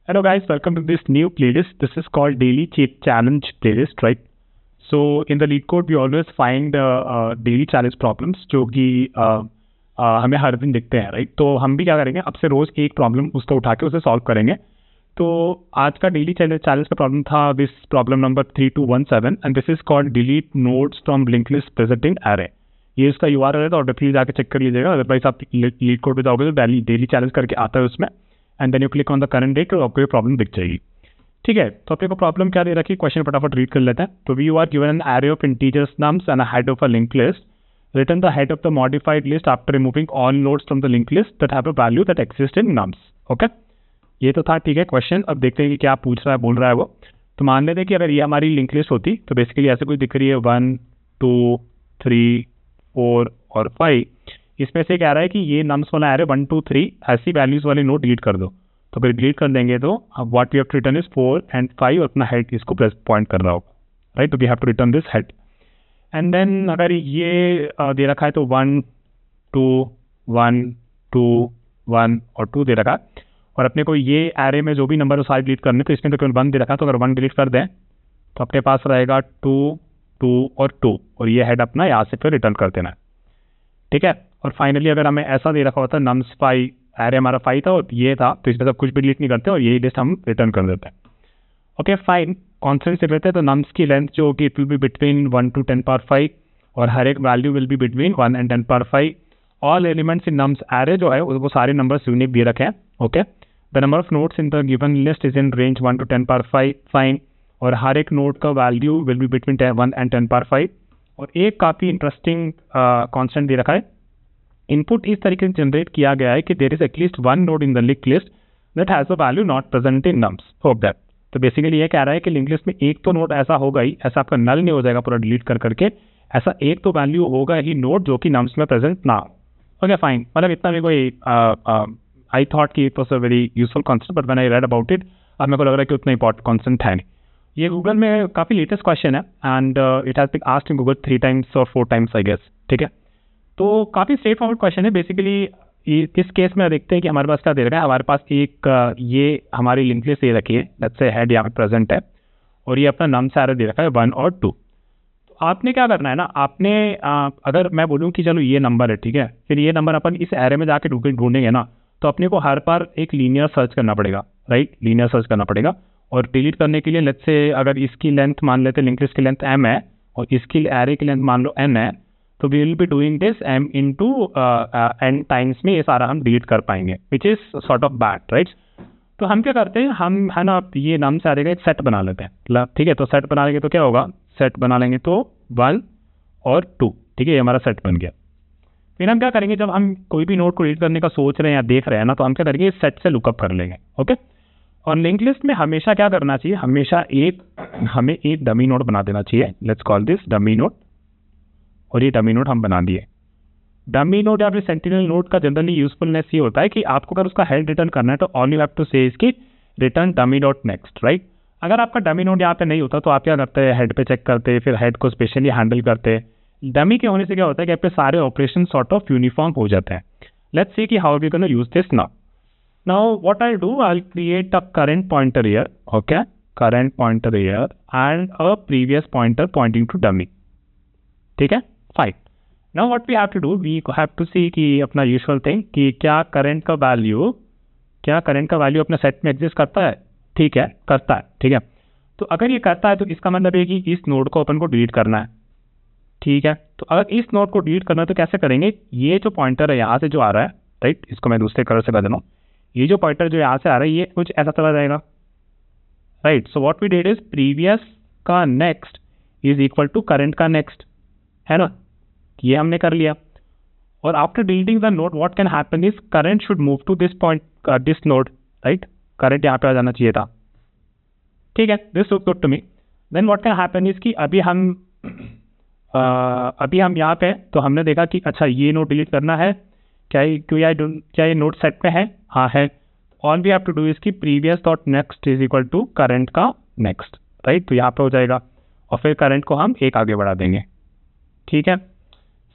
Hello guys, welcome to this new playlist. This is called Daily Challenge playlist, right? So in the lead code, we always find daily challenge problems जो कि हमें हर दिन दिखते हैं, right? तो हम भी क्या करेंगे, अब से रोज एक प्रॉब्लम उसका उठा के उसे सॉल्व करेंगे. तो आज का डेली चैलेंज का प्रॉब्लम था this problem number 3217 and this is called delete nodes from link list presenting array. ये इसका URL है, तो प्लीज जाके चेक कर लीजिएगा. अदरवाइज आप लीड कोड पे जाओगे तो डेली चैलेंज करके आता है उसमें, and then you click on the current date, तो आपको ये प्रॉब्लम दिख जाएगी. ठीक है, तो अपने को प्रॉब्लम क्या दे रखी है, क्वेश्चन फटाफट रीड कर लेते हैं. तो we are given an array of integers nums and a head of a link list. Return the head of the modified list after removing all nodes from the link list that have a value that exist in nums. Okay, ये तो था. ठीक है, question अब देखते हैं कि क्या पूछ रहा है, बोल रहा है वो. तो मान लेते हैं कि अगर ये हमारी लिंक लिस्ट होती तो बेसिकली ऐसे कुछ दिख रही है 1 2 3 4 और 5. इसमें से कह रहा है कि ये नम्स वाला एरे 1 2 3 ऐसी वैल्यूज वाले नोड डिलीट कर दो. तो फिर डिलीट कर देंगे तो what we have to return is 4 and 5 और अपना हेड इसको प्लस पॉइंट कर रहा होगा, राइट? तो we have to return this head. And then अगर ये दे रखा है तो 1 2 1 2 1 और 2 दे रखा है, और अपने को ये एरे में जो भी नंबर सारे डिलीट करने, तो इसमें तो केवल 1 दे रखा है. तो अगर 1 डिलीट कर दें तो अपने पास रहेगा 2 2 और 2, और ये हेड अपना यहाँ से फिर रिटर्न कर देना है. ठीक है, और फाइनली अगर हमें ऐसा दे रखा होता नम्स 5, एरे हमारा 5 था और ये था, तो इसमें सब कुछ भी डिलीट नहीं करते और यही लिस्ट हम रिटर्न कर देते हैं. ओके फाइन, कॉन्स्टेंट से लेते हैं. तो नम्स की लेंथ जो होगी it will be between 1 to 10 power 5 और हर एक value will be between 1 and 10 power 5. All elements in nums array जो है वो सारे नंबर्स यूनिक दे रखे हैं. Okay, the number of nodes in the given list is in range 1 to 10 power 5. Fine, और हर एक नोड का value will be between 1 and 10 power 5. और एक काफ़ी इंटरेस्टिंग कॉन्स्टेंट दे रखा है. इनपुट इस तरीके से जनरेट किया गया है कि there is at least one node in the link list that has a value not present in nums. Hope that. तो बेसिकली ये कह रहा है कि लिंक लिस्ट में एक तो नोड ऐसा होगा ही, ऐसा आपका नल नहीं हो जाएगा पूरा डिलीट कर करके, ऐसा एक तो वैल्यू होगा ही नोड जो कि नम्स में प्रेजेंट ना हो. ओके फाइन, मतलब इतना मेरे को आई थॉट कि it was a very useful concept, but when I read about it अब मेरे को लग रहा है कि उतना इंपॉर्टेंट कॉन्सेप्ट है नहीं. ये गूगल में काफ़ी लेटेस्ट क्वेश्चन है and it has been asked in Google 3 times और 4 times आई गेस. ठीक है, तो काफ़ी स्ट्रेट फॉरवर्ड क्वेश्चन है. बेसिकली इस केस में देखते हैं कि हमारे पास क्या दे रखा है. हमारे पास एक ये हमारी लिंक लिस्ट दे रखी है, लेट्स से हेड यहाँ पे प्रेजेंट है, और ये अपना नम्स एरे दे रखा है 1 और 2. तो आपने क्या करना है ना, आपने अगर मैं बोलूँ कि चलो ये नंबर है, ठीक है, फिर ये नंबर अपन इस एरे में जाके ढूंढेंगे ना, तो अपने को हर बार एक लीनियर सर्च करना पड़ेगा, राइट? लीनियर सर्च करना पड़ेगा. और डिलीट करने के लिए लेट्स से अगर इसकी लेंथ मान लेते हैं, लिंक लिस्ट की लेंथ m है और इसकी एरे की लेंथ मान लो n है, तो we will be doing this m into n times में ये सारा हम डिलीट कर पाएंगे, which is sort of bad, right? तो हम क्या करते हैं, हम है ना ये नाम से आ रहेगा एक सेट बना लेते हैं. ठीक है, तो सेट बना लेंगे तो क्या होगा, सेट बना लेंगे तो 1 और 2. ठीक है, ये हमारा सेट बन गया. फिर हम क्या करेंगे, जब हम कोई भी नोड को डिलीट करने का सोच रहे हैं या देख रहे हैं ना, तो हम क्या करेंगे, इस सेट से लुकअप कर लेंगे. ओके, और लिंक लिस्ट में हमेशा क्या करना चाहिए, हमेशा हमें एक डमी नोड बना देना चाहिए. Let's call this dummy node, और ये डमी नोड हम बना दिए. डमी नोड या फिर सेंटिनल नोड का जनरली यूजफुलनेस ये होता है कि आपको अगर उसका हेड रिटर्न करना है तो ऑल यू हैव टू से इसकी return dummy dot next, right? अगर आपका डमी नोड यहाँ पे नहीं होता तो आप क्या करते हैं, हेड पे चेक करते, फिर हेड को स्पेशली हैंडल करते. डमी के होने से क्या होता है कि आपके सारे ऑपरेशन सॉर्ट ऑफ यूनिफॉर्म हो जाते हैं. लेट्स सी कि how we can use this now. Now what I'll do, I'll create a current pointer here, okay, current pointer here and a previous pointer pointing to dummy. ठीक है, fine. Now what we have to do, we have to see कि अपना usual thing कि क्या current का value अपने set में exist करता है. ठीक है, करता है. ठीक है, तो अगर ये करता है तो इसका मतलब है कि इस नोड को अपन को डिलीट करना है. ठीक है, तो अगर इस नोड को डिलीट करना है तो कैसे करेंगे, ये जो पॉइंटर है यहाँ से जो आ रहा है, राइट, इसको मैं दूसरे कलर से कर देना हूँ. ये जो पॉइंटर जो यहाँ से आ रहा है ये कुछ ऐसा चला जाएगा, right? So what we did is previous का next is equal to current का नेक्स्ट, है ना? ये हमने कर लिया. और after deleting the node what can happen is current should move to this point, this node, right? Current यहाँ पे आ जाना चाहिए था. ठीक है, this looks good to me. Then what can happen is कि अभी हम यहाँ पे, तो हमने देखा कि अच्छा ये नोड डिलीट करना है. क्या ये नोड सेट पे है? हाँ है. All we have to do इसकी previous dot next is equal to current का नेक्स्ट, राइट? तो यहाँ पे हो जाएगा और फिर करंट को हम एक आगे बढ़ा देंगे. ठीक है,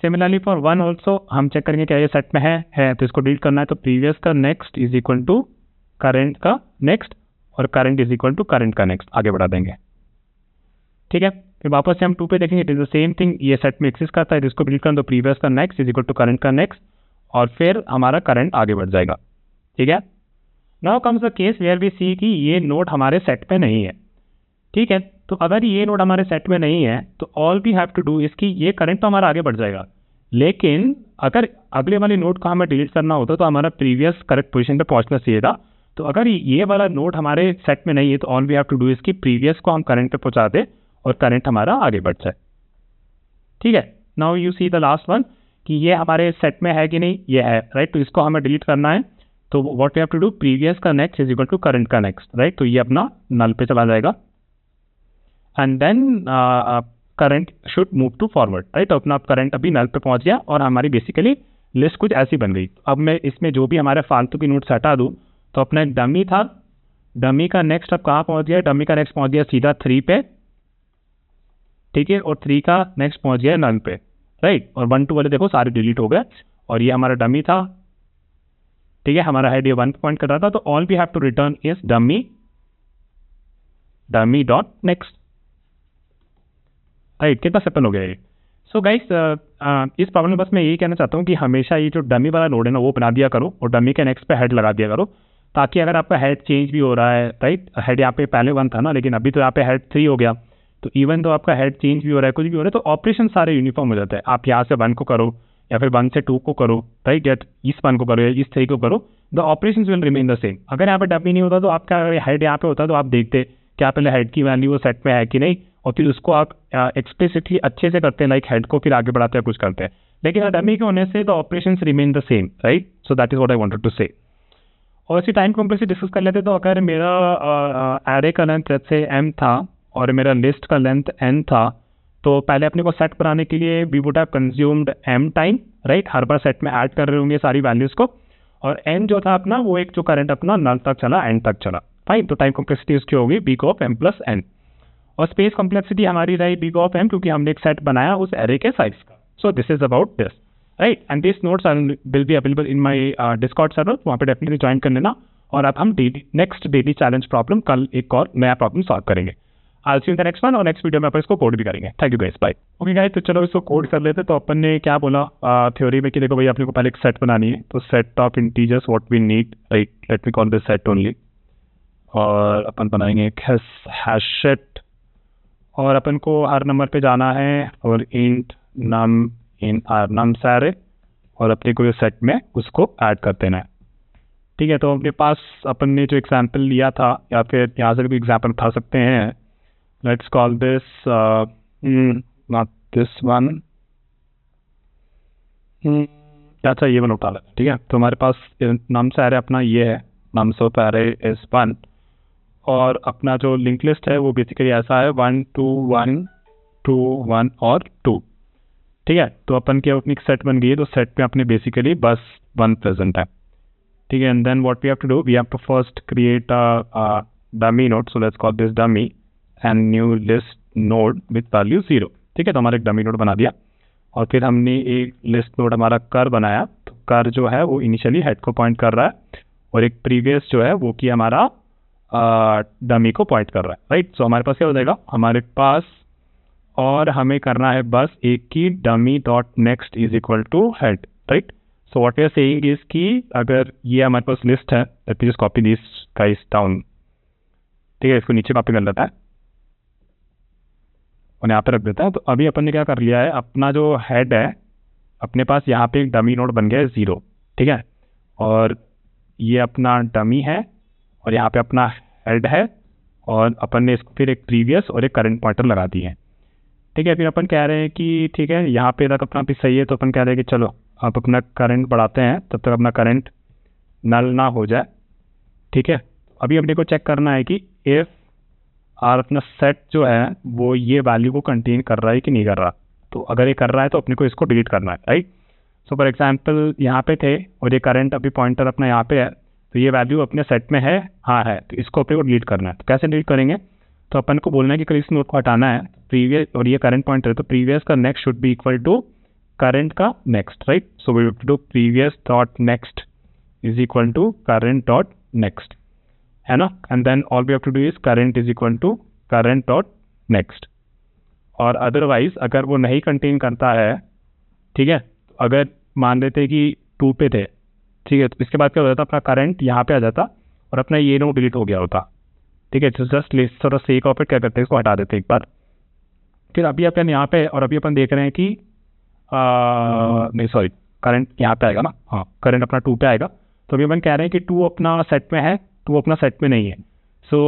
सिमिलरली फॉर 1 ऑल्सो हम चेक करेंगे क्या ये सेट में है, तो इसको डिलीट करना है तो प्रीवियस का next is equal to current का नेक्स्ट और current is equal to current का नेक्स्ट आगे बढ़ा देंगे। ठीक है, फिर वापस से हम 2 पे देखेंगे, it is the same thing, ये सेट में एग्जिस्ट करता है, इसको डिलीट कर दो, प्रीवियस का next is equal to current का नेक्स्ट, और फिर हमारा करंट आगे बढ़ जाएगा। ठीक है, now comes the case where we see कि ये नोड हमारे सेट पे नहीं है। ठीक है, तो अगर ये नोड हमारे सेट में नहीं है तो all we have to do इसकी ये करंट तो हमारा आगे बढ़ जाएगा, लेकिन अगर अगले वाले नोड को हमें डिलीट करना होता तो हमारा प्रीवियस करेक्ट पोजीशन पे पहुंचना चाहिए था। तो अगर ये वाला नोड हमारे सेट में नहीं है तो all we have to do इसकी प्रीवियस को हम करंट पे पहुंचा दे और करंट हमारा आगे बढ़ जाए। ठीक है, now you see the last one कि ये हमारे सेट में है कि नहीं, ये है, राइट। तो इसको हमें डिलीट करना है, तो what we have to do, previous का next is equal to current का नेक्स्ट, राइट। तो ये अपना नल पे चला जाएगा and then current should move to forward, right. तो अपना करंट अभी नल पे पहुंच गया और हमारी बेसिकली लिस्ट कुछ ऐसी बन गई। अब मैं इसमें जो भी हमारे फालतू की नोट्स हटा दूँ, तो अपना एक डमी था, डमी का नेक्स्ट अब कहाँ पहुंच गया, डमी का नेक्स्ट पहुंच गया सीधा 3 पे। ठीक है, और 3 का नेक्स्ट पहुंच गया नल पे, राइट। और 1 2 वाले देखो सारे डिलीट हो गए, और ये हमारा डमी था। ठीक है, हमारा हेड ये 1 पॉइंट कर रहा था, तो all we have to return is dummy dot next, right. कितना सिंपल हो गया ये। सो गाइस, इस प्रॉब्लम में बस मैं यही कहना चाहता हूँ कि हमेशा ये जो डमी वाला नोड है ना वो बना दिया करो और डमी के नेक्स्ट पे हेड लगा दिया करो, ताकि अगर आपका हेड चेंज भी हो रहा है, राइट, हेड यहाँ पे पहले 1 था ना, लेकिन अभी तो यहाँ पे हेड 3 हो गया, तो इवन तो आपका हेड चेंज भी हो रहा है, कुछ भी हो रहा है, तो ऑपरेशन सारे यूनिफॉर्म हो जाते हैं। आप यहाँ से 1 को करो या फिर 1 से 2 को करो, राइट, या इस 1 को करो या इस 3 को करो, the operation will remain the same. अगर यहाँ पे डमी नहीं होता तो आपका हेड यहाँ पे होता तो आप देखते क्या पहले हेड की वैल्यू वो सेट में है कि नहीं, और फिर उसको आप एक्सप्लिसिटली अच्छे से करते हैं, लाइक हेड को फिर आगे बढ़ाते हैं, कुछ करते हैं। लेकिन डमी के होने से the operations remain the same, right. So that is what I wanted to say. और इसी टाइम कॉम्प्लेक्सिटी डिस्कस कर लेते, तो अगर मेरा एरे का लेंथ से m था और मेरा लिस्ट का लेंथ n था, तो पहले अपने को सेट बनाने के लिए we would have consumed m time, right. हर बार सेट में ऐड कर रहे होंगे सारी वैल्यूज को, और n जो था अपना वो एक जो करंट अपना नल तक चला, n तक चला, फाइन। तो टाइम कॉम्प्लेक्सिटी उसकी होगी big of m plus n, और स्पेस कॉम्प्लेक्सिटी हमारी रही big of m, क्योंकि हमने एक सेट बनाया उस एरे के साइज का। So this is about this, right, and this notes will be available in my Discord server, वहाँ पे डेफिनेटली ज्वाइन कर लेना। और अब हम नेक्स्ट डेली चैलेंज प्रॉब्लम कल एक और नया प्रॉब्लम सॉल्व करेंगे। I see in the next one, और नेक्स्ट वीडियो में अपन इसको कोड भी करेंगे। Thank you guys, bye. Okay guys, तो चलो इसको कोड कर लेते। तो अपन ने क्या बोला थ्योरी में कि देखो भाई अपने को पहले एक सेट बनानी है, तो set of integers what we need, right, let me call this set only, और अपन बनाएंगे एक हैश सेट, और अपन को हर नंबर पे जाना है और int num in r nums array, और अपने को ये सेट में उसको ऐड कर देना है। ठीक है, तो अपने पास अपन ने जो एग्जाम्पल लिया था, या फिर यहाँ से भी एग्जाम्पल उठा सकते हैं, let's call this not this one, अच्छा ये वन उठा लेते हैं। ठीक है, तो हमारे पास नम्स एरे अपना ये है, नम्स ऑफ एरे इज 1, और अपना जो लिंक लिस्ट है वो बेसिकली ऐसा है 1 2 1 2 1 और 2। ठीक है, तो अपन की अपनी सेट बन गई है, तो सेट में अपने बेसिकली बस 1 प्रेजेंट है। ठीक है, and then what we have to do, we have to first create a dummy node, so let's call this dummy and new list node with value 0। ठीक है, तो हमारा एक डमी नोड बना दिया, और फिर हमने एक लिस्ट नोड हमारा कर बनाया, तो कर जो है वो इनिशियली हेड को पॉइंट कर रहा है, और एक प्रीवियस जो है वो कि हमारा डमी को पॉइंट कर रहा है, राइट। सो हमारे पास क्या हो जाएगा, हमारे पास, और हमें करना है बस एक की dummy dot next is equal to head, right. So what we are saying is कि अगर ये हमारे पास लिस्ट है, let me just copy this guys down. ठीक है, इसको नीचे कॉपी कर लेता है और यहाँ पे रख देता है। तो अभी अपन ने क्या कर लिया है, अपना जो हेड है अपने पास यहाँ पे एक डमी नोड बन गया है 0। ठीक है, और ये अपना डमी है, और यहाँ पे अपना हेड है, और अपन ने इसको फिर एक प्रीवियस और एक करंट पॉइंटर लगा दी है। ठीक है, फिर अपन कह रहे हैं कि ठीक है यहाँ पे तक अपना भी सही है, तो अपन कह रहे हैं कि चलो आप अपना करंट बढ़ाते हैं, तब तक अपना करंट नल ना हो जाए। ठीक है, अभी अपने को चेक करना है कि इफ आर अपना सेट जो है वो ये वैल्यू को कंटेन कर रहा है कि नहीं कर रहा। तो अगर ये कर रहा है तो अपने को इसको डिलीट करना है, राइट। सो फॉर एग्जाम्पल यहाँ पे थे, और ये करंट अभी पॉइंटर अपना यहाँ पे है, तो ये वैल्यू अपने सेट में है, हाँ है, तो इसको अपने को डिलीट करना है। तो कैसे डिलीट करेंगे, तो अपन को बोलना है कि इस नोड को हटाना है, प्रीवियस, और ये करंट पॉइंटर है, तो प्रीवियस का next should be equal to current का next, right. So we have to do previous dot next is equal to current dot next, है ना, and then all we have to do is current is equal to current dot next. और otherwise अगर वो नहीं contain करता है, ठीक है, अगर मान लेते कि 2 पे थे, ठीक है, तो इसके बाद क्या हो जाता, अपना करंट यहाँ पे आ जाता और अपना ये नोड डिलीट हो गया होता, ठीक है। जस्ट थोड़ा सेक ऑफ इट क्या करते हैं, इसको हटा देते एक बार। फिर अभी अपन यहाँ पे और अभी अपन देख रहे हैं कि नहीं सॉरी, करंट यहाँ पे आएगा ना, हाँ करंट अपना 2 पे आएगा। तो अभी अपन कह रहे हैं कि 2 अपना सेट में है, 2 अपना सेट में नहीं है। So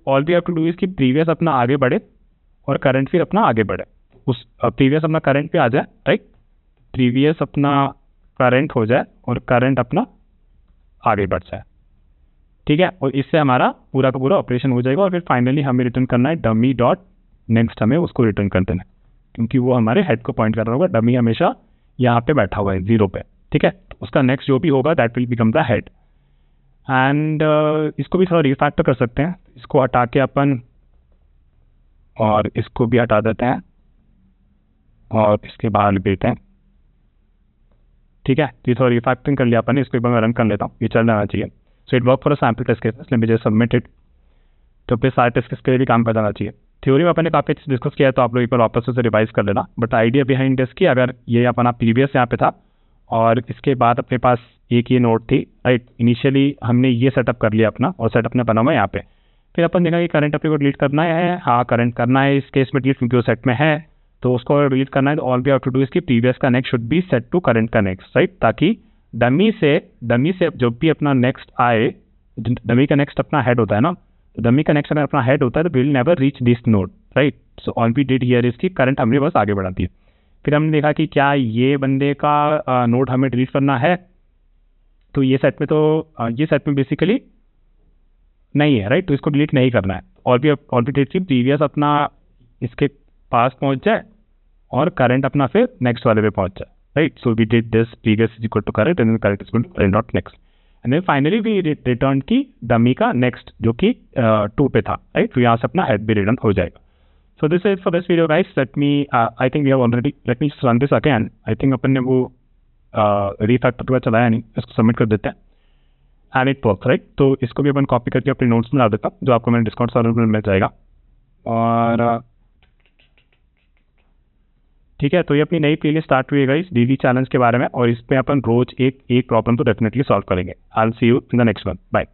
all we have to do is कि प्रीवियस अपना आगे बढ़े और करंट फिर अपना आगे बढ़े। उस प्रीवियस अपना करंट पे आ जाए, राइट, प्रीवियस अपना करंट हो जाए और करंट अपना आगे बढ़ जाए, ठीक है। और इससे हमारा पूरा का पूरा ऑपरेशन हो जाएगा और फिर फाइनली हमें रिटर्न करना है डमी डॉट नेक्स्ट, हमें उसको रिटर्न कर देना है क्योंकि वो हमारे हेड को पॉइंट कर रहा होगा। डमी हमेशा यहाँ पे बैठा हुआ है 0 पे, ठीक है। तो उसका नेक्स्ट जो भी होगा that will become the head. And इसको भी थोड़ा रिफैक्टर कर सकते हैं, इसको हटा के अपन और इसको भी हटा देते हैं और इसके बाहर लिख देते हैं, ठीक है। तो ये थोड़ा रिफैक्टरिंग कर लिया अपन ने, इसको एक बार मैं रन कर लेता हूँ, ये चल जाना चाहिए। So it work for a sample test cases, let me just submit it. तो फिर सारे टेस्ट केस के लिए भी काम कर जाना चाहिए। थ्योरी में अपन ने काफ़ी डिस्कस किया है, तो आप लोग एक बार वापस से रिवाइज कर लेना। बट आइडिया बिहाइंड दिस कि अगर ये अपना प्रीवियस यहाँ पे था और इसके बाद अपने पास एक ये नोट थी, राइट, इनिशियली हमने ये सेटअप कर लिया अपना और सेटअप ने बना हुआ है यहाँ पे। फिर अपन देखा कि करंट अपने को डिलीट करना है, हाँ करंट करना है इस केस में डिलीट क्योंकि वो सेट में है, तो उसको डिलीट करना है। तो all we have to do इसकी प्रीवियस का next should be set to current का नेक्स्ट, राइट, ताकि डमी से जब भी अपना नेक्स्ट आए, डमी का नेक्स्ट अपना हेड होता है ना, तो डमी का नेक्स्ट अगर अपना हेड होता है तो will never reach this node, right. So all we did here is की करंट हमने बस आगे बढ़ा दिया। फिर हमने देखा कि क्या ये बंदे का नोड हमें डिलीट करना है, तो ये सेट में ये सेट में बेसिकली नहीं है, राइट, तो इसको डिलीट नहीं करना है। और भी डिलीट की प्रीवियस अपना इसके पास पहुंच जाए और करंट अपना फिर नेक्स्ट वाले पे पहुंच जाए, right. So we did this previous is equal to current and current is equal to current dot next, and then finally we return की डमी का नेक्स्ट जो कि 2 पे था, राइट। तो यहाँ से अपना हेड भी रिटर्न हो जाएगा। So this is for this video, guys. I think we have already, let me just run this again. I think अपन ने वो refactor का चलाया नहीं, इसको सबमिट कर देते हैं and it works, right? तो इसको भी अपन कॉपी करके अपने नोट्स में ला देता हूँ, जो आपको मैंने डिस्काउंट सर्वर में मिल जाएगा। और ठीक है, तो ये अपनी नई प्लेलिस्ट स्टार्ट हुई है गाइस डेली चैलेंज के बारे में, और इस पे अपन रोज एक प्रॉब्लम तो डेफिनेटली सॉल्व करेंगे। I will see you in the next one, bye.